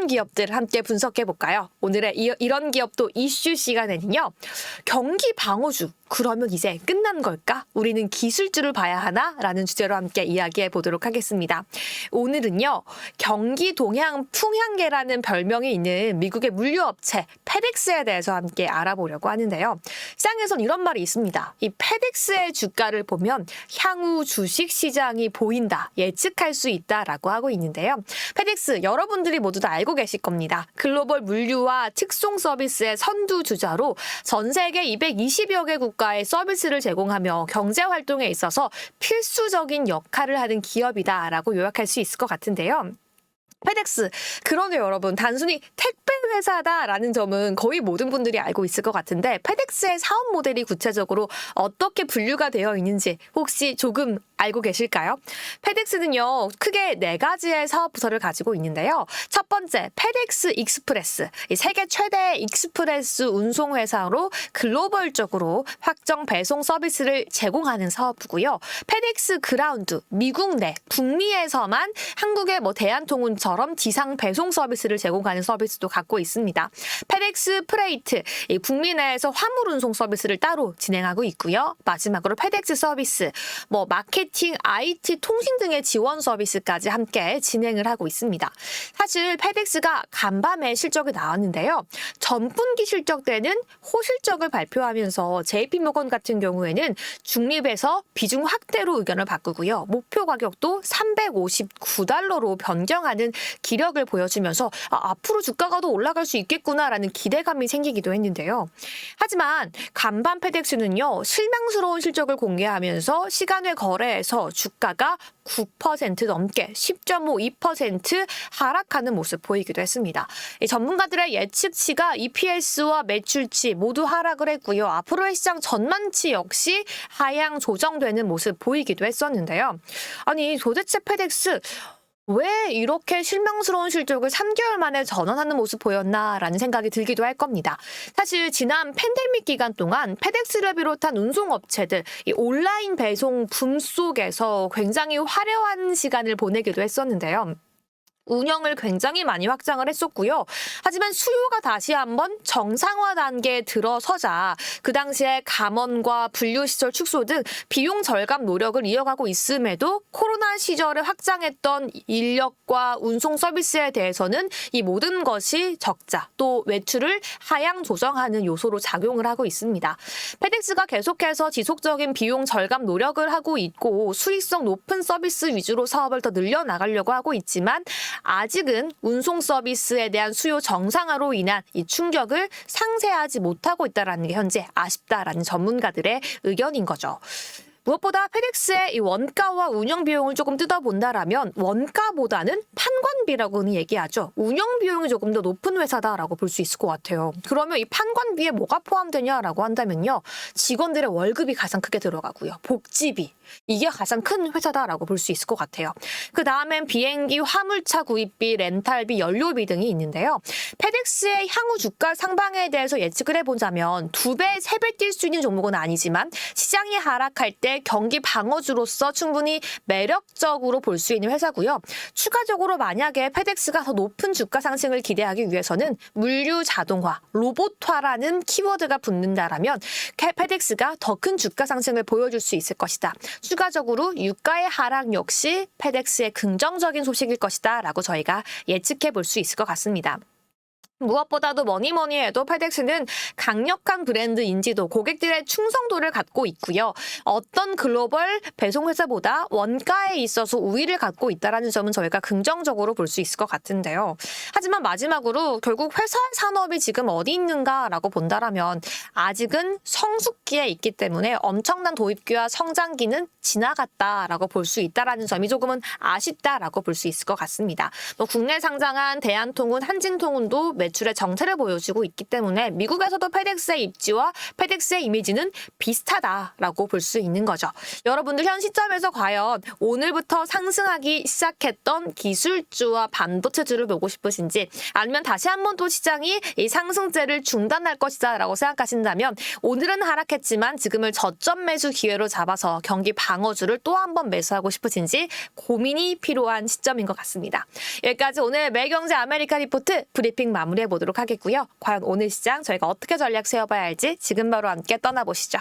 기업들 함께 분석해 볼까요? 오늘의 이런 기업도 이슈 시간에는요. 경기 방어주, 그러면 이제 끝난 걸까? 우리는 기술주를 봐야 하나? 라는 주제로 함께 이야기해 보도록 하겠습니다. 오늘은요. 경기 동향 풍향계라는 별명이 있는 미국의 물류업체 페덱스에 대해서 함께 알아보려고 하는데요. 시장에선 이런 말이 있습니다. 이 페덱스의 주가를 보면 향후 주식시장이 보인다, 예측할 수 있다라고 하고 있는데요. 페덱스 여러분들이 모두 다 알고 계실 겁니다. 글로벌 물류와 특송 서비스의 선두주자로 전 세계 220여 개 국가의 서비스를 제공하며 경제활동에 있어서 필수적인 역할을 하는 기업이다라고 요약할 수 있을 것 같은데요. 페덱스, 그런데 여러분 단순히 택배 회사다라는 점은 거의 모든 분들이 알고 있을 것 같은데 페덱스의 사업 모델이 구체적으로 어떻게 분류가 되어 있는지 혹시 조금 알고 계실까요? 페덱스는요, 크게 4가지의 사업 부서를 가지고 있는데요. 첫 번째, 페덱스 익스프레스. 이 세계 최대의 익스프레스 운송 회사로 글로벌적으로 확정 배송 서비스를 제공하는 사업부고요. 페덱스 그라운드, 미국 내 북미에서만 한국의 대한통운처럼 지상 배송 서비스를 제공하는 서비스도 갖고 있습니다. 페덱스 프레이트, 이 북미 내에서 화물 운송 서비스를 따로 진행하고 있고요. 마지막으로 페덱스 서비스, 마케팅, IT, 통신 등의 지원 서비스까지 함께 진행을 하고 있습니다. 사실 페덱스가 간밤에 실적이 나왔는데요. 전분기 실적 때는 호실적을 발표하면서 JP모건 같은 경우에는 중립에서 비중 확대로 의견을 바꾸고요. 목표 가격도 359달러로 변경하는 기력을 보여주면서 앞으로 주가가 더 올라갈 수 있겠구나라는 기대감이 생기기도 했는데요. 하지만 간밤 페덱스는요. 실망스러운 실적을 공개하면서 시간외 거래에서 주가가 9% 넘게 10.52% 하락하는 모습 보이기도 했습니다. 전문가들의 예측치가 EPS와 매출치 모두 하락을 했고요. 앞으로의 시장 전망치 역시 하향 조정되는 모습 보이기도 했었는데요. 아니 도대체 페덱스 왜 이렇게 실망스러운 실적을 3개월 만에 전환하는 모습 보였나라는 생각이 들기도 할 겁니다. 사실 지난 팬데믹 기간 동안 페덱스를 비롯한 운송업체들 이 온라인 배송 붐 속에서 굉장히 화려한 시간을 보내기도 했었는데요. 운영을 굉장히 많이 확장을 했었고요. 하지만 수요가 다시 한번 정상화 단계에 들어서자 그 당시에 감원과 분류시설 축소 등 비용 절감 노력을 이어가고 있음에도 코로나 시절에 확장했던 인력과 운송 서비스에 대해서는 이 모든 것이 적자 또 매출을 하향 조정하는 요소로 작용을 하고 있습니다. 페덱스가 계속해서 지속적인 비용 절감 노력을 하고 있고 수익성 높은 서비스 위주로 사업을 더 늘려나가려고 하고 있지만 아직은 운송 서비스에 대한 수요 정상화로 인한 이 충격을 상쇄하지 못하고 있다는 게 현재 아쉽다라는 전문가들의 의견인 거죠. 무엇보다 페덱스의 이 원가와 운영 비용을 조금 뜯어본다라면 원가보다는 판관비라고는 얘기하죠. 운영 비용이 조금 더 높은 회사다라고 볼 수 있을 것 같아요. 그러면 이 판관비에 뭐가 포함되냐라고 한다면요. 직원들의 월급이 가장 크게 들어가고요. 복지비. 이게 가장 큰 회사다라고 볼 수 있을 것 같아요. 그 다음엔 비행기, 화물차 구입비, 렌탈비, 연료비 등이 있는데요. 페덱스의 향후 주가 상방에 대해서 예측을 해보자면 2배, 3배 뛸 수 있는 종목은 아니지만 시장이 하락할 때 경기 방어주로서 충분히 매력적으로 볼 수 있는 회사고요. 추가적으로 만약에 페덱스가 더 높은 주가 상승을 기대하기 위해서는 물류 자동화, 로봇화라는 키워드가 붙는다라면 페덱스가 더 큰 주가 상승을 보여줄 수 있을 것이다. 추가적으로 유가의 하락 역시 페덱스의 긍정적인 소식일 것이다 라고 저희가 예측해 볼 수 있을 것 같습니다. 무엇보다도 뭐니 해도 페덱스는 강력한 브랜드 인지도, 고객들의 충성도를 갖고 있고요. 어떤 글로벌 배송 회사보다 원가에 있어서 우위를 갖고 있다는 점은 저희가 긍정적으로 볼 수 있을 것 같은데요. 하지만 마지막으로 결국 회사의 산업이 지금 어디 있는가라고 본다라면 아직은 성숙기에 있기 때문에 엄청난 도입기와 성장기는 지나갔다라고 볼 수 있다는 점이 조금은 아쉽다라고 볼 수 있을 것 같습니다. 국내 상장한 대한통운, 한진통운도 매출의 정체를 보여주고 있기 때문에 미국에서도 페덱스의 입지와 페덱스의 이미지는 비슷하다라고 볼 수 있는 거죠. 여러분들 현 시점에서 과연 오늘부터 상승하기 시작했던 기술주와 반도체주를 보고 싶으신지 아니면 다시 한번 또 시장이 이 상승세를 중단할 것이다 라고 생각하신다면 오늘은 하락했지만 지금을 저점 매수 기회로 잡아서 경기 방어주를 또 한 번 매수하고 싶으신지 고민이 필요한 시점인 것 같습니다. 여기까지 오늘 매일경제 아메리카 리포트 브리핑 마무리해 보도록 하겠고요. 과연 오늘 시장 저희가 어떻게 전략 세워봐야 할지 지금 바로 함께 떠나보시죠.